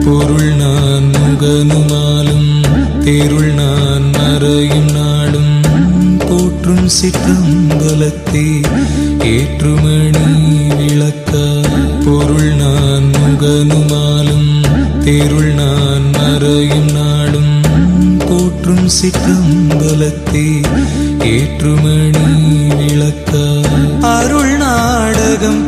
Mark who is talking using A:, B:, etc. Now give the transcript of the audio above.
A: பொருள் நான் முகனுமாலும் தேருள் நான் மறையும் நாடும் போற்றும் சிற்றம்பலத்தே ஏற்றுமணி விளக்க பொருள் நான் முகனுமாலும் தேருள் நான் மறையும் நாடும் போற்றும் சிற்றம்பலத்தே ஏற்றுமணி விளக்க அருள் நாடகம்